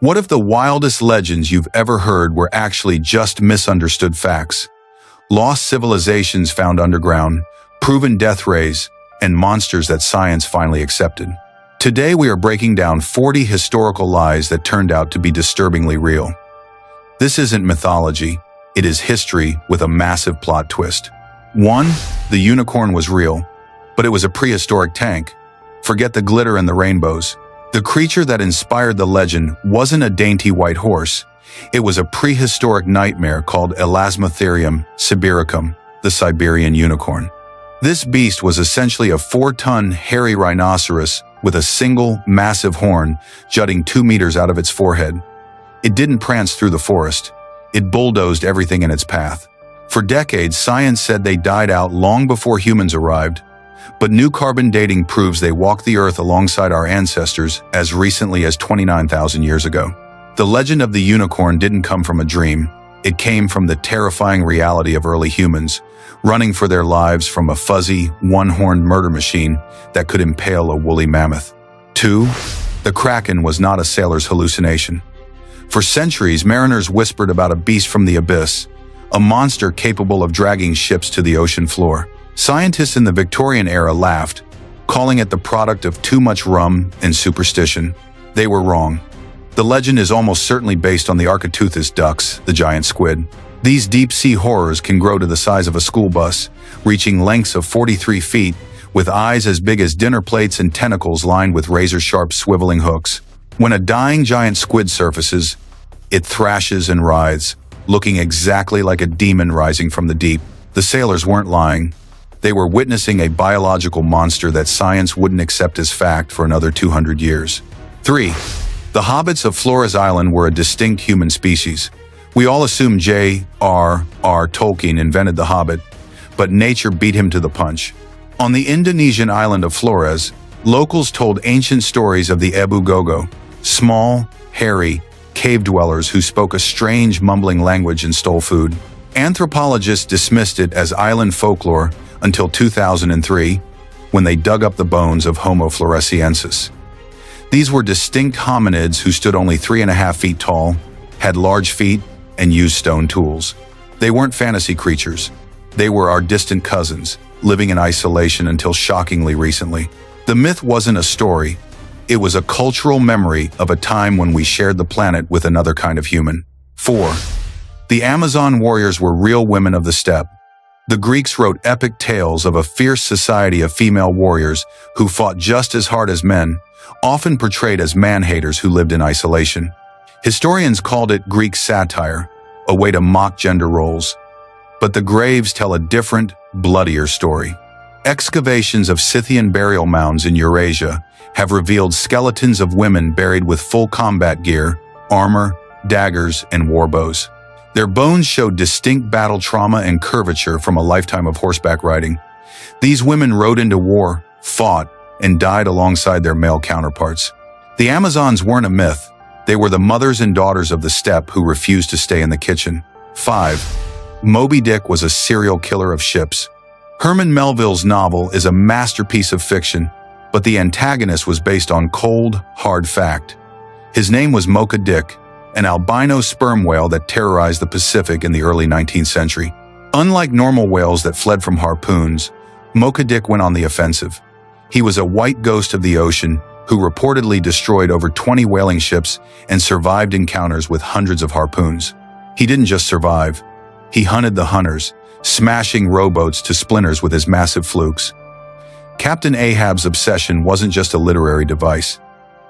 What if the wildest legends you've ever heard were actually just misunderstood facts? Lost civilizations found underground, proven death rays, and monsters that science finally accepted. Today we are breaking down 40 historical lies that turned out to be disturbingly real. This isn't mythology, it is history with a massive plot twist. 1. The unicorn was real, but it was a prehistoric tank. Forget the glitter and the rainbows. The creature that inspired the legend wasn't a dainty white horse. It was a prehistoric nightmare called Elasmotherium sibiricum, the Siberian unicorn. This beast was essentially a 4-ton hairy rhinoceros with a single, massive horn jutting 2 meters out of its forehead. It didn't prance through the forest. It bulldozed everything in its path. For decades, science said they died out long before humans arrived, but new carbon dating proves they walked the Earth alongside our ancestors as recently as 29,000 years ago. The legend of the unicorn didn't come from a dream. It came from the terrifying reality of early humans, running for their lives from a fuzzy, one-horned murder machine that could impale a woolly mammoth. 2. The kraken was not a sailor's hallucination. For centuries, mariners whispered about a beast from the abyss, a monster capable of dragging ships to the ocean floor. Scientists in the Victorian era laughed, calling it the product of too much rum and superstition. They were wrong. The legend is almost certainly based on the Architeuthis ducks, the giant squid. These deep-sea horrors can grow to the size of a school bus, reaching lengths of 43 feet, with eyes as big as dinner plates and tentacles lined with razor-sharp swiveling hooks. When a dying giant squid surfaces, it thrashes and writhes, looking exactly like a demon rising from the deep. The sailors weren't lying. They were witnessing a biological monster that science wouldn't accept as fact for another 200 years. 3. The Hobbits of Flores Island were a distinct human species. We all assume J.R.R. Tolkien invented the Hobbit, but nature beat him to the punch. On the Indonesian island of Flores, locals told ancient stories of the Ebu Gogo, small, hairy, cave dwellers who spoke a strange, mumbling language and stole food. Anthropologists dismissed it as island folklore until 2003, when they dug up the bones of Homo floresiensis. These were distinct hominids who stood only 3.5 feet tall, had large feet, and used stone tools. They weren't fantasy creatures. They were our distant cousins, living in isolation until shockingly recently. The myth wasn't a story. It was a cultural memory of a time when we shared the planet with another kind of human. 4. The Amazon warriors were real women of the steppe. The Greeks wrote epic tales of a fierce society of female warriors who fought just as hard as men, often portrayed as man-haters who lived in isolation. Historians called it Greek satire, a way to mock gender roles. But the graves tell a different, bloodier story. Excavations of Scythian burial mounds in Eurasia have revealed skeletons of women buried with full combat gear, armor, daggers, and warbows. Their bones showed distinct battle trauma and curvature from a lifetime of horseback riding. These women rode into war, fought, and died alongside their male counterparts. The Amazons weren't a myth. They were the mothers and daughters of the steppe who refused to stay in the kitchen. 5. Moby Dick was a serial killer of ships. Herman Melville's novel is a masterpiece of fiction, but the antagonist was based on cold, hard fact. His name was Mocha Dick, an albino sperm whale that terrorized the Pacific in the early 19th century. Unlike normal whales that fled from harpoons, Mocha Dick went on the offensive. He was a white ghost of the ocean who reportedly destroyed over 20 whaling ships and survived encounters with hundreds of harpoons. He didn't just survive. He hunted the hunters, smashing rowboats to splinters with his massive flukes. Captain Ahab's obsession wasn't just a literary device.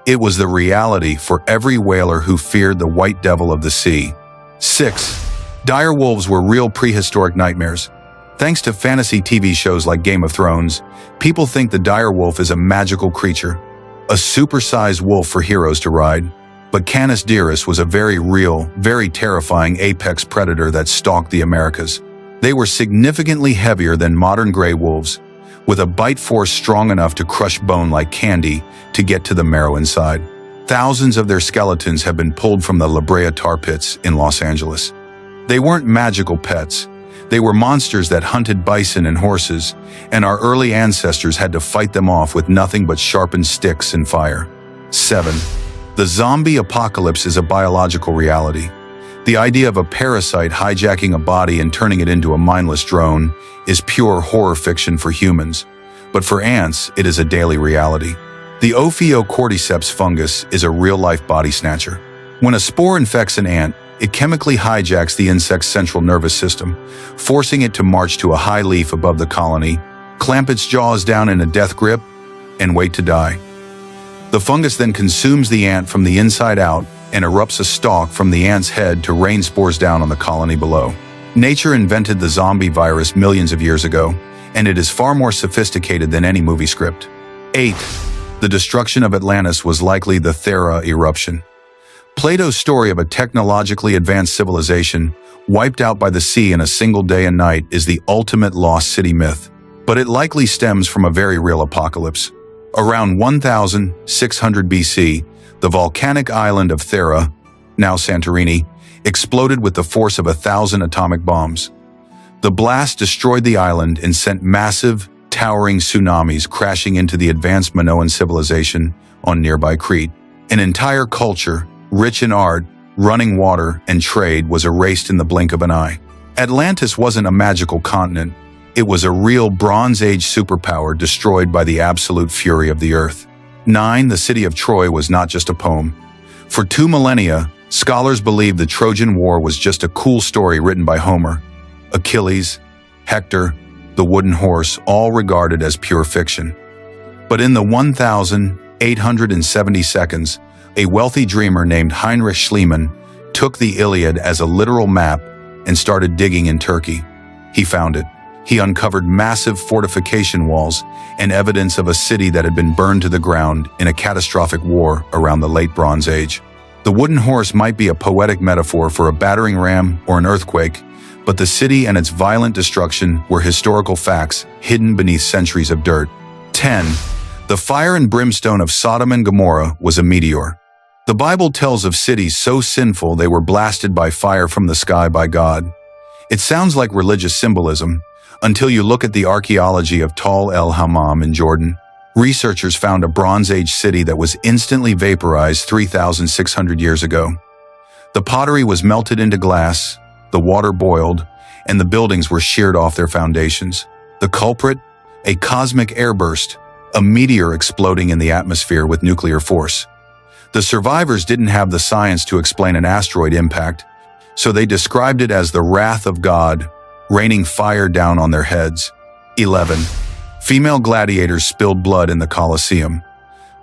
It was the reality for every whaler who feared the white devil of the sea. 6. Direwolves were real prehistoric nightmares. Thanks to fantasy TV shows like Game of Thrones, people think the direwolf is a magical creature, a supersized wolf for heroes to ride. But Canis Dearus was a very real, very terrifying apex predator that stalked the Americas. They were significantly heavier than modern gray wolves, with a bite force strong enough to crush bone like candy to get to the marrow inside. Thousands of their skeletons have been pulled from the La Brea tar pits in Los Angeles. They weren't magical pets. They were monsters that hunted bison and horses, and our early ancestors had to fight them off with nothing but sharpened sticks and fire. 7. The zombie apocalypse is a biological reality. The idea of a parasite hijacking a body and turning it into a mindless drone is pure horror fiction for humans, but for ants, it is a daily reality. The Ophiocordyceps fungus is a real-life body snatcher. When a spore infects an ant, it chemically hijacks the insect's central nervous system, forcing it to march to a high leaf above the colony, clamp its jaws down in a death grip, and wait to die. The fungus then consumes the ant from the inside out and erupts a stalk from the ant's head to rain spores down on the colony below. Nature invented the zombie virus millions of years ago, and it is far more sophisticated than any movie script. 8. The destruction of Atlantis was likely the Thera eruption. Plato's story of a technologically advanced civilization wiped out by the sea in a single day and night is the ultimate lost city myth, but it likely stems from a very real apocalypse. Around 1600 BC, the volcanic island of Thera, now Santorini, exploded with the force of 1,000 atomic bombs. The blast destroyed the island and sent massive, towering tsunamis crashing into the advanced Minoan civilization on nearby Crete. An entire culture, rich in art, running water, and trade, was erased in the blink of an eye. Atlantis wasn't a magical continent. It was a real Bronze Age superpower destroyed by the absolute fury of the earth. 9. The city of Troy was not just a poem. For 2 millennia, scholars believed the Trojan War was just a cool story written by Homer. Achilles, Hector, the wooden horse, all regarded as pure fiction. But in the 1870 seconds, a wealthy dreamer named Heinrich Schliemann took the Iliad as a literal map and started digging in Turkey. He found it. He uncovered massive fortification walls and evidence of a city that had been burned to the ground in a catastrophic war around the late Bronze Age. The wooden horse might be a poetic metaphor for a battering ram or an earthquake, but the city and its violent destruction were historical facts hidden beneath centuries of dirt. 10. The fire and brimstone of Sodom and Gomorrah was a meteor. The Bible tells of cities so sinful they were blasted by fire from the sky by God. It sounds like religious symbolism, until you look at the archaeology of Tal el-Hammam in Jordan. Researchers found a Bronze Age city that was instantly vaporized 3,600 years ago. The pottery was melted into glass, the water boiled, and the buildings were sheared off their foundations. The culprit? A cosmic airburst, a meteor exploding in the atmosphere with nuclear force. The survivors didn't have the science to explain an asteroid impact, so they described it as the wrath of God, raining fire down on their heads. 11. Female gladiators spilled blood in the Colosseum.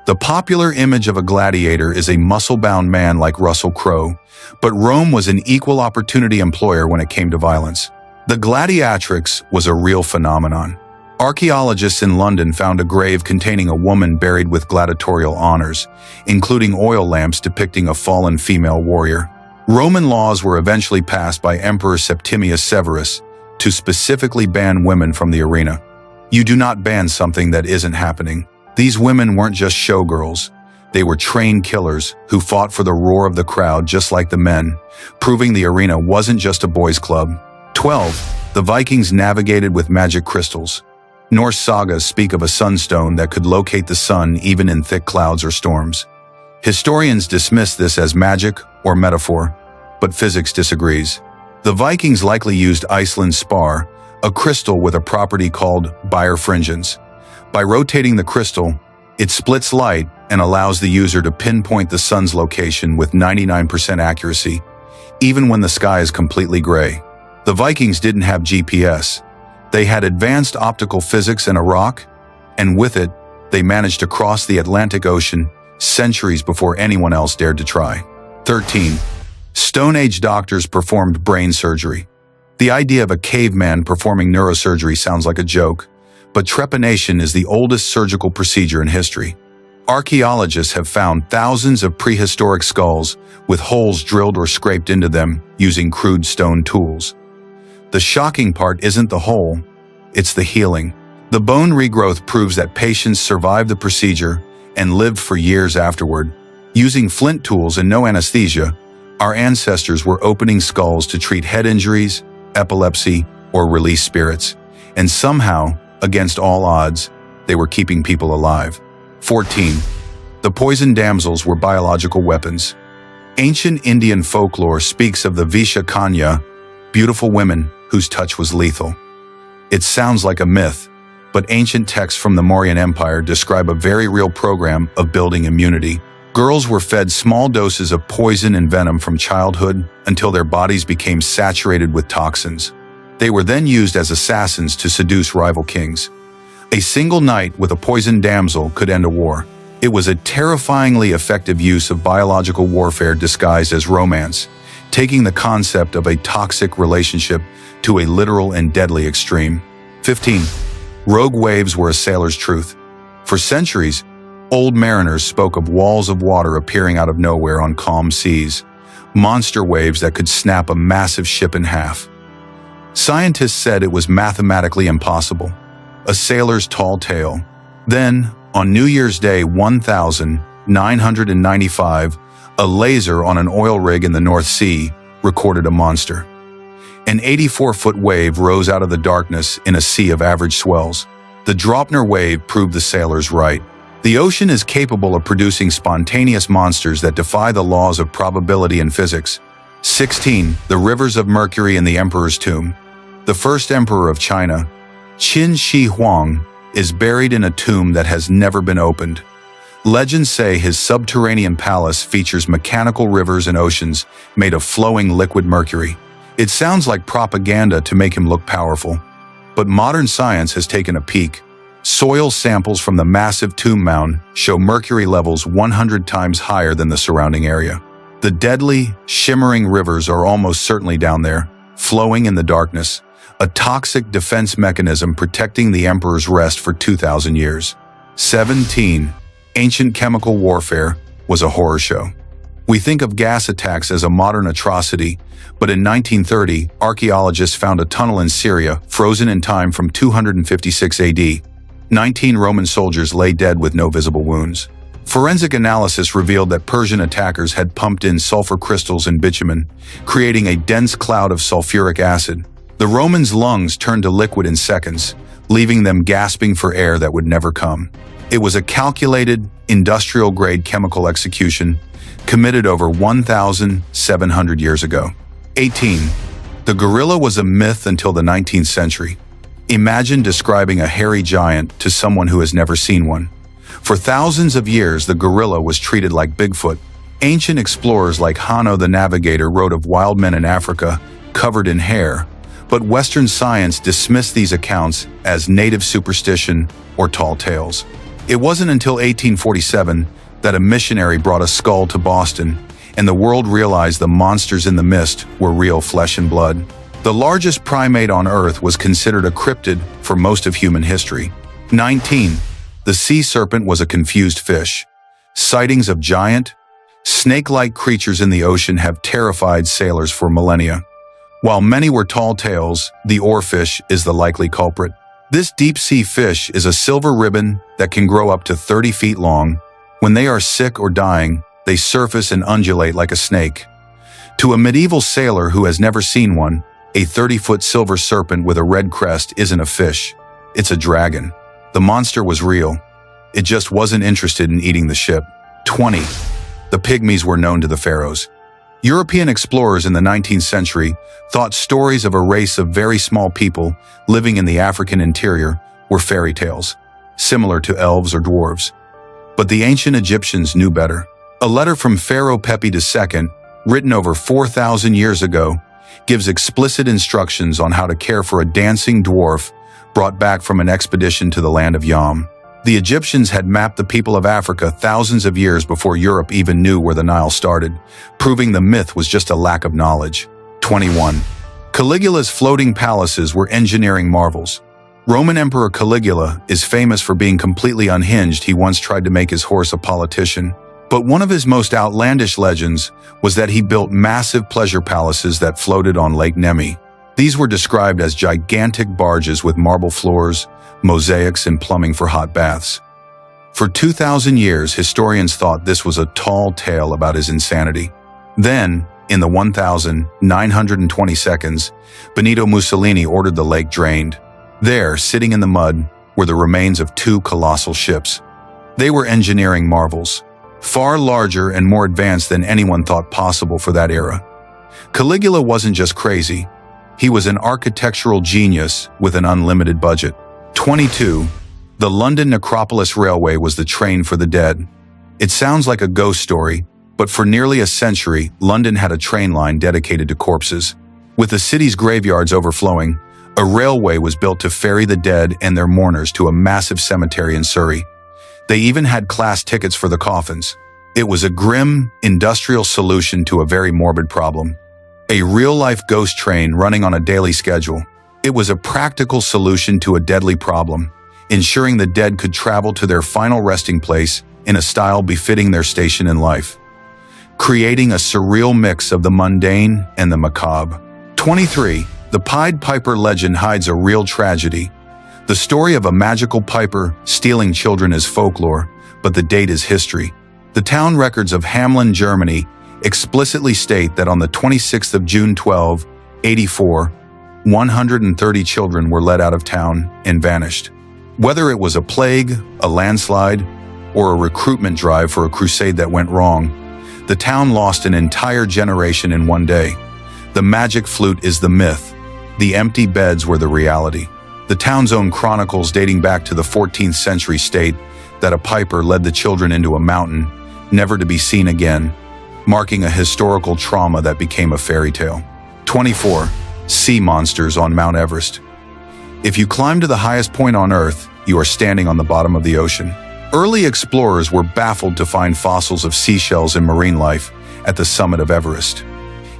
The popular image of a gladiator is a muscle-bound man like Russell Crowe, but Rome was an equal opportunity employer when it came to violence. The gladiatrix was a real phenomenon. Archaeologists in London found a grave containing a woman buried with gladiatorial honors, including oil lamps depicting a fallen female warrior. Roman laws were eventually passed by Emperor Septimius Severus to specifically ban women from the arena. You do not ban something that isn't happening. These women weren't just showgirls. They were trained killers who fought for the roar of the crowd just like the men, proving the arena wasn't just a boys' club. 12. The Vikings navigated with magic crystals. Norse sagas speak of a sunstone that could locate the sun even in thick clouds or storms. Historians dismiss this as magic or metaphor, but physics disagrees. The Vikings likely used Iceland's spar, a crystal with a property called birefringence. By rotating the crystal, it splits light and allows the user to pinpoint the sun's location with 99% accuracy, even when the sky is completely gray. The Vikings didn't have GPS. They had advanced optical physics and a rock, and with it, they managed to cross the Atlantic Ocean centuries before anyone else dared to try. 13. Stone Age doctors performed brain surgery. The idea of a caveman performing neurosurgery sounds like a joke, but trepanation is the oldest surgical procedure in history. Archaeologists have found thousands of prehistoric skulls with holes drilled or scraped into them using crude stone tools. The shocking part isn't the hole, it's the healing. The bone regrowth proves that patients survived the procedure and lived for years afterward. Using flint tools and no anesthesia, our ancestors were opening skulls to treat head injuries, epilepsy, or release spirits. And somehow, against all odds, they were keeping people alive. 14. The poison damsels were biological weapons. Ancient Indian folklore speaks of the Visha Kanya, beautiful women whose touch was lethal. It sounds like a myth, but ancient texts from the Mauryan Empire describe a very real program of building immunity. Girls were fed small doses of poison and venom from childhood until their bodies became saturated with toxins. They were then used as assassins to seduce rival kings. A single night with a poisoned damsel could end a war. It was a terrifyingly effective use of biological warfare disguised as romance, taking the concept of a toxic relationship to a literal and deadly extreme. 15. Rogue waves were a sailor's truth. For centuries, old mariners spoke of walls of water appearing out of nowhere on calm seas, monster waves that could snap a massive ship in half. Scientists said it was mathematically impossible, a sailor's tall tale. Then, on New Year's Day 1995, a laser on an oil rig in the North Sea recorded a monster. An 84-foot wave rose out of the darkness in a sea of average swells. The Dropner wave proved the sailors right. The ocean is capable of producing spontaneous monsters that defy the laws of probability and physics. 16. The rivers of mercury in the emperor's tomb. The first emperor of China, Qin Shi Huang, is buried in a tomb that has never been opened. Legends say his subterranean palace features mechanical rivers and oceans made of flowing liquid mercury. It sounds like propaganda to make him look powerful, but modern science has taken a peek. Soil samples from the massive tomb mound show mercury levels 100 times higher than the surrounding area. The deadly, shimmering rivers are almost certainly down there, flowing in the darkness, a toxic defense mechanism protecting the emperor's rest for 2,000 years. 17. Ancient chemical warfare was a horror show. We think of gas attacks as a modern atrocity, but in 1930, archaeologists found a tunnel in Syria frozen in time from 256 AD. 19 Roman soldiers lay dead with no visible wounds. Forensic analysis revealed that Persian attackers had pumped in sulfur crystals and bitumen, creating a dense cloud of sulfuric acid. The Romans' lungs turned to liquid in seconds, leaving them gasping for air that would never come. It was a calculated, industrial-grade chemical execution committed over 1,700 years ago. 18. The gorilla was a myth until the 19th century. Imagine describing a hairy giant to someone who has never seen one. For thousands of years, the gorilla was treated like Bigfoot. Ancient explorers like Hanno the Navigator wrote of wild men in Africa covered in hair, but Western science dismissed these accounts as native superstition or tall tales. It wasn't until 1847 that a missionary brought a skull to Boston, and the world realized the monsters in the mist were real flesh and blood. The largest primate on Earth was considered a cryptid for most of human history. 19. The sea serpent was a confused fish. Sightings of giant, snake-like creatures in the ocean have terrified sailors for millennia. While many were tall tales, the oarfish is the likely culprit. This deep-sea fish is a silver ribbon that can grow up to 30 feet long. When they are sick or dying, they surface and undulate like a snake. To a medieval sailor who has never seen one, a 30-foot silver serpent with a red crest isn't a fish. It's a dragon. The monster was real. It just wasn't interested in eating the ship. 20. The Pygmies were known to the pharaohs. European explorers in the 19th century thought stories of a race of very small people living in the African interior were fairy tales, similar to elves or dwarves. But the ancient Egyptians knew better. A letter from Pharaoh Pepi II, written over 4,000 years ago, gives explicit instructions on how to care for a dancing dwarf brought back from an expedition to the land of Yam. The Egyptians had mapped the people of Africa thousands of years before Europe even knew where the Nile started, proving the myth was just a lack of knowledge. 21. Caligula's floating palaces were engineering marvels. Roman Emperor Caligula is famous for being completely unhinged. He once tried to make his horse a politician. But one of his most outlandish legends was that he built massive pleasure palaces that floated on Lake Nemi. These were described as gigantic barges with marble floors, mosaics, and plumbing for hot baths. For 2,000 years, historians thought this was a tall tale about his insanity. Then, in the 1,920 seconds, Benito Mussolini ordered the lake drained. There, sitting in the mud, were the remains of two colossal ships. They were engineering marvels. far larger and more advanced than anyone thought possible for that era. Caligula wasn't just crazy. He was an architectural genius with an unlimited budget. 22. The London Necropolis Railway was the train for the dead. It sounds like a ghost story, but for nearly a century, London had a train line dedicated to corpses. With the city's graveyards overflowing, a railway was built to ferry the dead and their mourners to a massive cemetery in Surrey. They even had class tickets for the coffins. It was a grim, industrial solution to a very morbid problem. A real-life ghost train running on a daily schedule. It was a practical solution to a deadly problem, ensuring the dead could travel to their final resting place in a style befitting their station in life, creating a surreal mix of the mundane and the macabre. 23. The Pied Piper legend hides a real tragedy. The story of a magical piper stealing children is folklore, but the date is history. The town records of Hamelin, Germany, explicitly state that on the 26th of June 1284, 130 children were led out of town and vanished. Whether it was a plague, a landslide, or a recruitment drive for a crusade that went wrong, the town lost an entire generation in one day. The magic flute is the myth. The empty beds were the reality. The town's own chronicles dating back to the 14th century state that a piper led the children into a mountain, never to be seen again, marking a historical trauma that became a fairy tale. 24. Sea monsters on Mount Everest. If you climb to the highest point on Earth, you are standing on the bottom of the ocean. Early explorers were baffled to find fossils of seashells and marine life at the summit of Everest.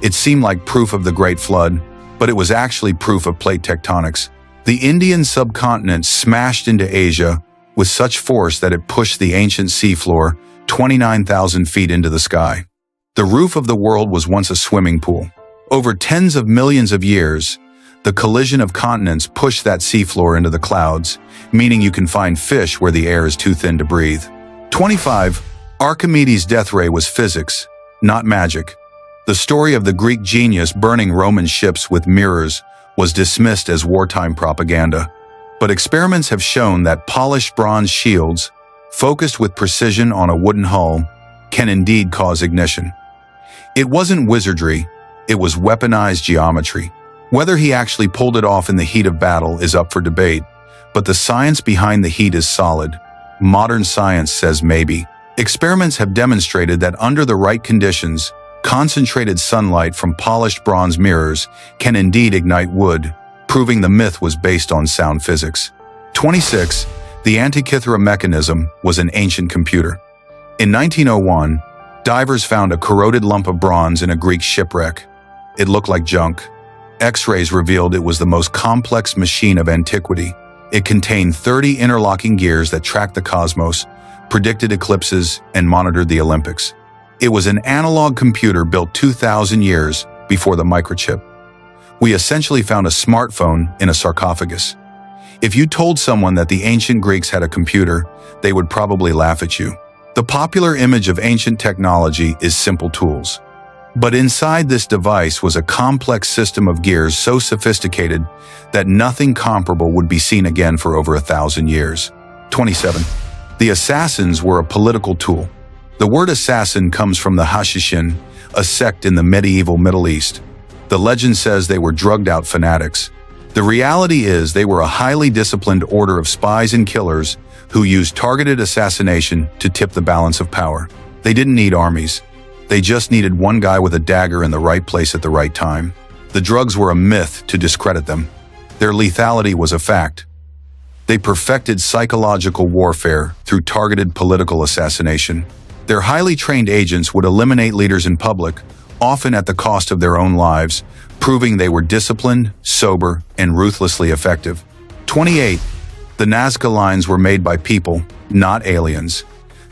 It seemed like proof of the Great Flood, but it was actually proof of plate tectonics. The Indian subcontinent smashed into Asia with such force that it pushed the ancient seafloor 29,000 feet into the sky. The roof of the world was once a swimming pool. Over tens of millions of years, the collision of continents pushed that seafloor into the clouds, meaning you can find fish where the air is too thin to breathe. 25. Archimedes' death ray was physics, not magic. The story of the Greek genius burning Roman ships with mirrors was dismissed as wartime propaganda. But experiments have shown that polished bronze shields, focused with precision on a wooden hull, can indeed cause ignition. It wasn't wizardry, it was weaponized geometry. Whether he actually pulled it off in the heat of battle is up for debate, but the science behind the heat is solid. Modern science says maybe. Experiments have demonstrated that under the right conditions, concentrated sunlight from polished bronze mirrors can indeed ignite wood, proving the myth was based on sound physics. 26. The Antikythera mechanism was an ancient computer. In 1901, divers found a corroded lump of bronze in a Greek shipwreck. It looked like junk. X-rays revealed it was the most complex machine of antiquity. It contained 30 interlocking gears that tracked the cosmos, predicted eclipses, and monitored the Olympics. It was an analog computer built 2,000 years before the microchip. We essentially found a smartphone in a sarcophagus. If you told someone that the ancient Greeks had a computer, they would probably laugh at you. The popular image of ancient technology is simple tools. But inside this device was a complex system of gears so sophisticated that nothing comparable would be seen again for over 1,000 years. 27. The assassins were a political tool. The word assassin comes from the Hashishin, a sect in the medieval Middle East. The legend says they were drugged-out fanatics. The reality is they were a highly disciplined order of spies and killers who used targeted assassination to tip the balance of power. They didn't need armies. They just needed one guy with a dagger in the right place at the right time. The drugs were a myth to discredit them. Their lethality was a fact. They perfected psychological warfare through targeted political assassination. Their highly trained agents would eliminate leaders in public, often at the cost of their own lives, proving they were disciplined, sober, and ruthlessly effective. 28. The Nazca lines were made by people, not aliens.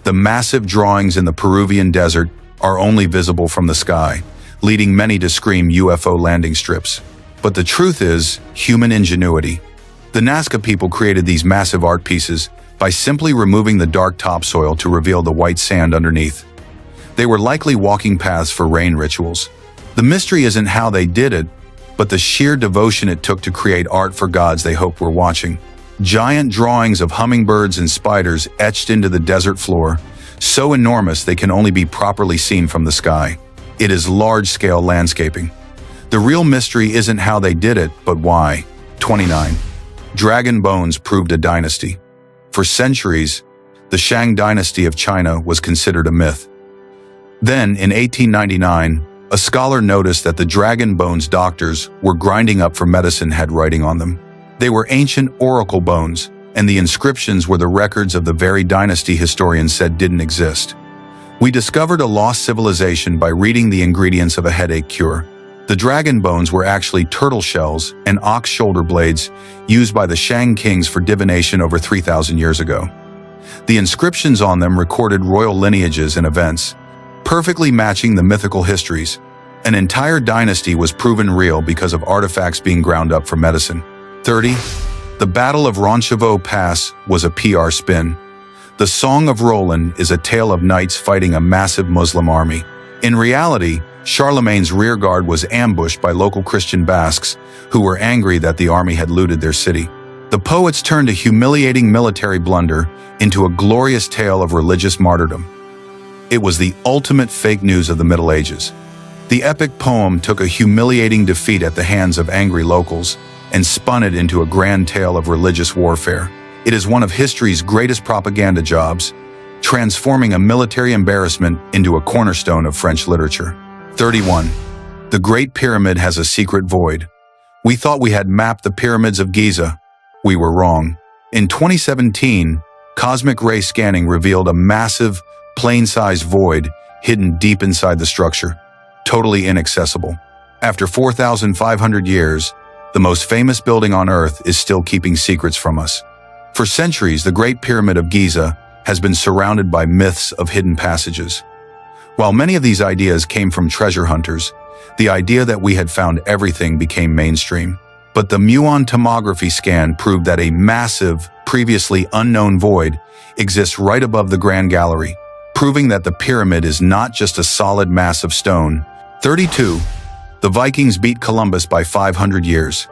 The massive drawings in the Peruvian desert are only visible from the sky, leading many to scream UFO landing strips. But the truth is, human ingenuity. The Nazca people created these massive art pieces by simply removing the dark topsoil to reveal the white sand underneath. They were likely walking paths for rain rituals. The mystery isn't how they did it, but the sheer devotion it took to create art for gods they hoped were watching. Giant drawings of hummingbirds and spiders etched into the desert floor, so enormous they can only be properly seen from the sky. It is large-scale landscaping. The real mystery isn't how they did it, but why. 29. Dragon bones proved a dynasty. For centuries, the Shang dynasty of China was considered a myth. Then, in 1899, a scholar noticed that the dragon bones doctors were grinding up for medicine had writing on them. They were ancient oracle bones, and the inscriptions were the records of the very dynasty historians said didn't exist. We discovered a lost civilization by reading the ingredients of a headache cure. The dragon bones were actually turtle shells and ox shoulder blades used by the Shang kings for divination over 3,000 years ago. The inscriptions on them recorded royal lineages and events, perfectly matching the mythical histories. An entire dynasty was proven real because of artifacts being ground up for medicine. 30. The Battle of Roncevaux Pass was a PR spin. The Song of Roland is a tale of knights fighting a massive Muslim army. In reality, Charlemagne's rearguard was ambushed by local Christian Basques who were angry that the army had looted their city. The poets turned a humiliating military blunder into a glorious tale of religious martyrdom. It was the ultimate fake news of the Middle Ages. The epic poem took a humiliating defeat at the hands of angry locals and spun it into a grand tale of religious warfare. It is one of history's greatest propaganda jobs, transforming a military embarrassment into a cornerstone of French literature. 31. The Great Pyramid has a secret void. We thought we had mapped the pyramids of Giza. We were wrong. In 2017, cosmic ray scanning revealed a massive, plane-sized void hidden deep inside the structure, totally inaccessible. After 4,500 years, the most famous building on Earth is still keeping secrets from us. For centuries, the Great Pyramid of Giza has been surrounded by myths of hidden passages. While many of these ideas came from treasure hunters, the idea that we had found everything became mainstream. But the muon tomography scan proved that a massive, previously unknown void exists right above the Grand Gallery, proving that the pyramid is not just a solid mass of stone. 32. The Vikings beat Columbus by 500 years.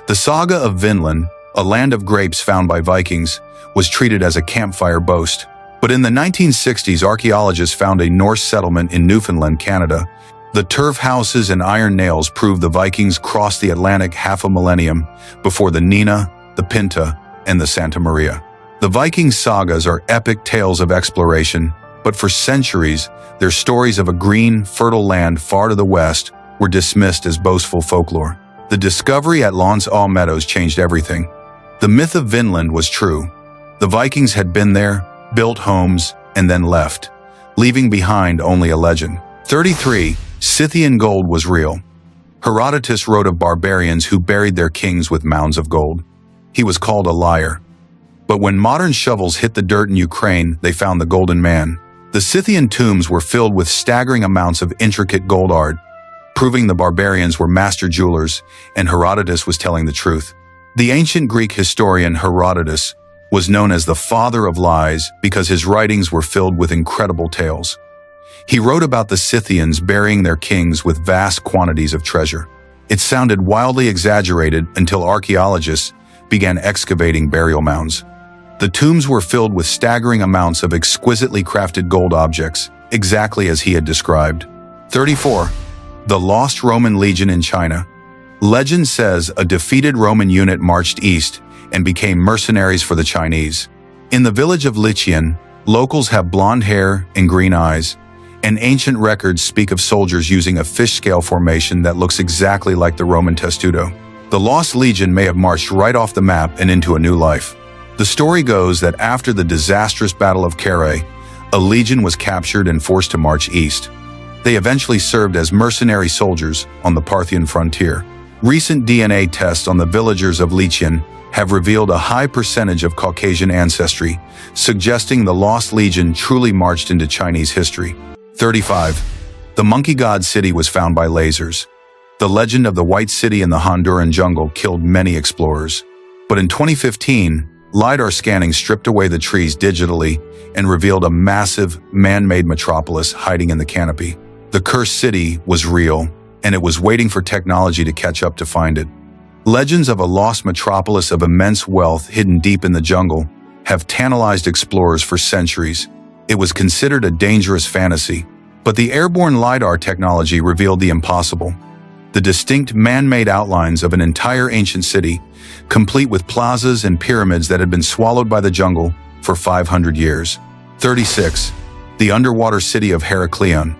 The saga of Vinland, a land of grapes found by Vikings, was treated as a campfire boast. But in the 1960s, archaeologists found a Norse settlement in Newfoundland, Canada. The turf houses and iron nails prove the Vikings crossed the Atlantic half a millennium before the Nina, the Pinta, and the Santa Maria. The Viking sagas are epic tales of exploration, but for centuries, their stories of a green, fertile land far to the west were dismissed as boastful folklore. The discovery at Lons All Meadows changed everything. The myth of Vinland was true. The Vikings had been there, built homes, and then left, leaving behind only a legend. 33. Scythian gold was real. Herodotus wrote of barbarians who buried their kings with mounds of gold. He was called a liar. But when modern shovels hit the dirt in Ukraine, they found the Golden Man. The Scythian tombs were filled with staggering amounts of intricate gold art, proving the barbarians were master jewelers, and Herodotus was telling the truth. The ancient Greek historian Herodotus was known as the father of lies because his writings were filled with incredible tales. He wrote about the Scythians burying their kings with vast quantities of treasure. It sounded wildly exaggerated until archaeologists began excavating burial mounds. The tombs were filled with staggering amounts of exquisitely crafted gold objects, exactly as he had described. 34. The Lost Roman Legion in China. Legend says a defeated Roman unit marched east and became mercenaries for the Chinese. In the village of Liqian, locals have blonde hair and green eyes, and ancient records speak of soldiers using a fish scale formation that looks exactly like the Roman testudo. The Lost Legion may have marched right off the map and into a new life. The story goes that after the disastrous Battle of Carrhae, a legion was captured and forced to march east. They eventually served as mercenary soldiers on the Parthian frontier. Recent DNA tests on the villagers of Liqian have revealed a high percentage of Caucasian ancestry, suggesting the Lost Legion truly marched into Chinese history. 35. The Monkey God City was found by lasers. The legend of the White City in the Honduran jungle killed many explorers. But in 2015, LiDAR scanning stripped away the trees digitally and revealed a massive, man-made metropolis hiding in the canopy. The cursed city was real, and it was waiting for technology to catch up to find it. Legends of a lost metropolis of immense wealth hidden deep in the jungle have tantalized explorers for centuries, It was considered a dangerous fantasy, but the airborne LiDAR technology revealed the impossible. The distinct man-made outlines of an entire ancient city, complete with plazas and pyramids that had been swallowed by the jungle for 500 years. 36. The underwater city of Heraklion.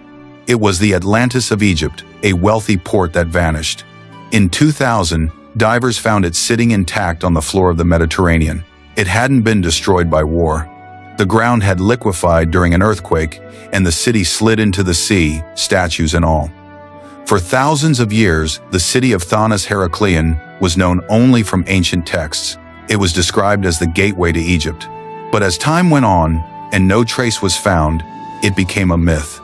It was the Atlantis of Egypt, a wealthy port that vanished. In 2000, divers found it sitting intact on the floor of the Mediterranean. It hadn't been destroyed by war. The ground had liquefied during an earthquake, and the city slid into the sea, statues and all. For thousands of years, the city of Thanos Heraklion was known only from ancient texts. It was described as the gateway to Egypt. But as time went on, and no trace was found, it became a myth.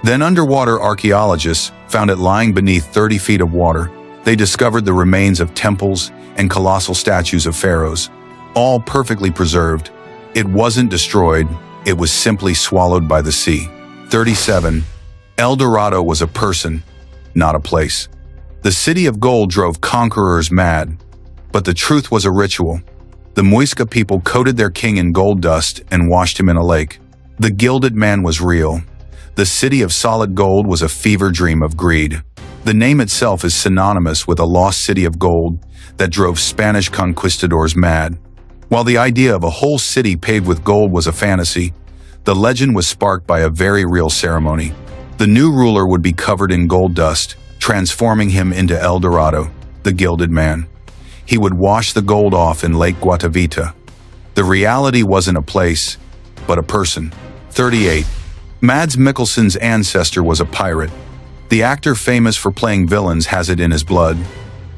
Then underwater archaeologists found it lying beneath 30 feet of water. They discovered the remains of temples and colossal statues of pharaohs, all perfectly preserved. It wasn't destroyed, it was simply swallowed by the sea. 37. El Dorado was a person, not a place. The city of gold drove conquerors mad, but the truth was a ritual. The Muisca people coated their king in gold dust and washed him in a lake. The gilded man was real. The city of solid gold was a fever dream of greed. The name itself is synonymous with a lost city of gold that drove Spanish conquistadors mad. While the idea of a whole city paved with gold was a fantasy, the legend was sparked by a very real ceremony. The new ruler would be covered in gold dust, transforming him into El Dorado, the gilded man. He would wash the gold off in Lake Guatavita. The reality wasn't a place, but a person. 38. Mads Mikkelsen's ancestor was a pirate. The actor famous for playing villains has it in his blood.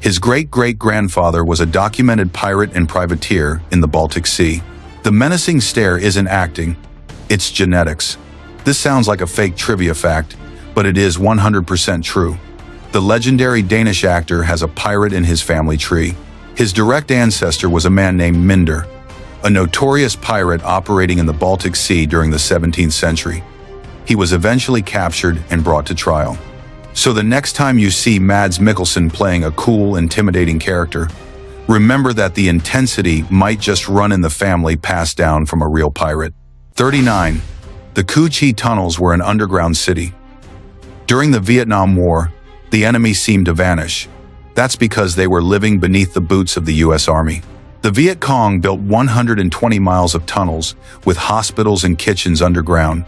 His great-great-grandfather was a documented pirate and privateer in the Baltic Sea. The menacing stare isn't acting, it's genetics. This sounds like a fake trivia fact, but it is 100% true. The legendary Danish actor has a pirate in his family tree. His direct ancestor was a man named Minder, a notorious pirate operating in the Baltic Sea during the 17th century. He was eventually captured and brought to trial. So the next time you see Mads Mikkelsen playing a cool, intimidating character, remember that the intensity might just run in the family passed down from a real pirate. 39. The Cu Chi tunnels were an underground city. During the Vietnam War, the enemy seemed to vanish. That's because they were living beneath the boots of the U.S. Army. The Viet Cong built 120 miles of tunnels with hospitals and kitchens underground.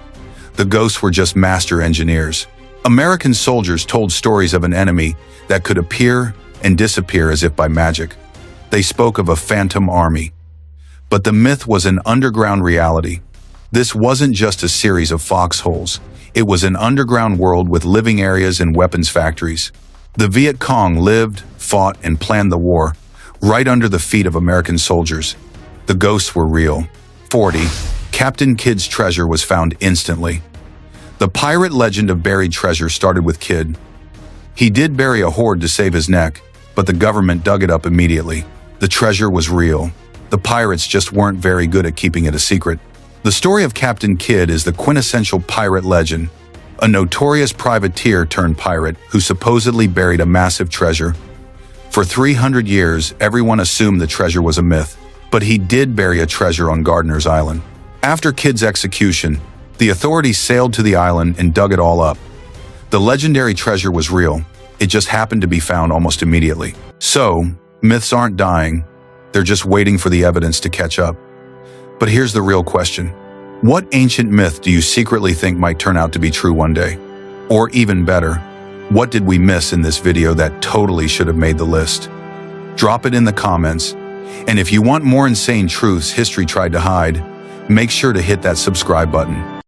The ghosts were just master engineers. American soldiers told stories of an enemy that could appear and disappear as if by magic. They spoke of a phantom army. But the myth was an underground reality. This wasn't just a series of foxholes. It was an underground world with living areas and weapons factories. The Viet Cong lived, fought, and planned the war, right under the feet of American soldiers. The ghosts were real. 40. Captain Kidd's treasure was found instantly. The pirate legend of buried treasure started with Kidd. He did bury a hoard to save his neck, but the government dug it up immediately. The treasure was real. The pirates just weren't very good at keeping it a secret. The story of Captain Kidd is the quintessential pirate legend, a notorious privateer turned pirate who supposedly buried a massive treasure. For 300 years, everyone assumed the treasure was a myth, but he did bury a treasure on Gardiner's Island. After Kidd's execution, the authorities sailed to the island and dug it all up. The legendary treasure was real. It just happened to be found almost immediately. So, myths aren't dying. They're just waiting for the evidence to catch up. But here's the real question. What ancient myth do you secretly think might turn out to be true one day? Or even better, what did we miss in this video that totally should have made the list? Drop it in the comments. And if you want more insane truths history tried to hide, make sure to hit that subscribe button.